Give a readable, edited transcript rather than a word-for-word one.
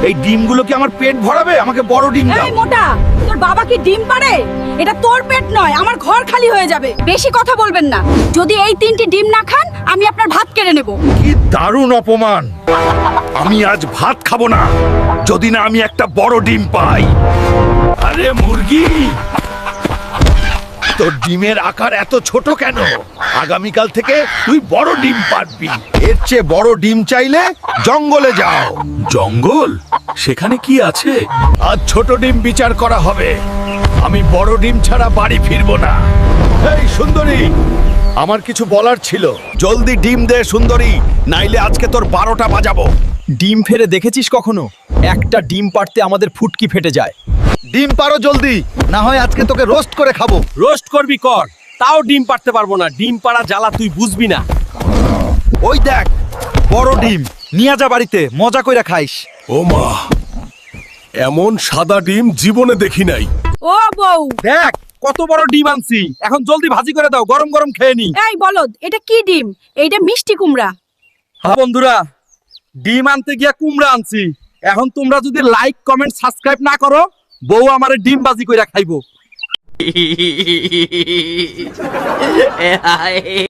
এই ডিমগুলো কি আমার পেট ভরাবে? আমাকে বড় ডিম দাও। এই মোটা, তোর বাবা কি ডিম পারে? এটা তোর পেট নয়, আমার ঘর খালি হয়ে যাবে। বেশি কথা বলবেন না। যদি এই 3টি ডিম না খান, আমি আপনার ভাত কেড়ে নেব। কি দারুণ অপমান! আমি আজ ভাত খাবো না যদি না আমি একটা বড় ডিম পাই। আরে মুরগি, তোর ডিমের আকার এত ছোট কেন? আগামীকাল থেকে তুই বড় ডিম পারবি। এর চেয়ে বড় ডিম চাইলে জঙ্গলে যাও। জঙ্গল? সেখানে কি আছে? আজ ছোট ডিম বিচার করা হবে। আমি বড় ডিম ছাড়া বাড়ি ফিরবো না। এই সুন্দরী, আমার কিছু বলার ছিল। জলদি ডিম দে সুন্দরী, নাইলে আজকে তোর 12টা বাজাবো। ডিম ফেরে দেখেছিস কখনো? একটা ডিম পাড়তে আমাদের ফুটকি ফেটে যায়। ডিম পারো জলদি, না হয় আজকে তোকে রোস্ট করে খাবো। রোস্ট করবি কর, তাও ডিম পারতে পারবো না। ডিম পাড়া জ্বালা তুই বুঝবি না। ওই দেখ, বড় ডিম নিয়ে যা বাড়িতে, মজা কইরা খাইস। ও মা, এমন সাদা ডিম জীবনে দেখি নাই। ও বউ, দেখ কত বড় ডিম আনছি, এখন জলদি ভাজি করে দাও, গরম গরম খেয়ে নি। এই বলদ, এটা কি ডিম? এইটা মিষ্টি কুমড়া। হ্যাঁ বন্ধুরা, ডিম আনতে গিয়া কুমড়া আনছি। এখন তোমরা যদি লাইক কমেন্ট সাবস্ক্রাইব না করো, বউ আমারে ডিম ভাজি কইরা খাইবো।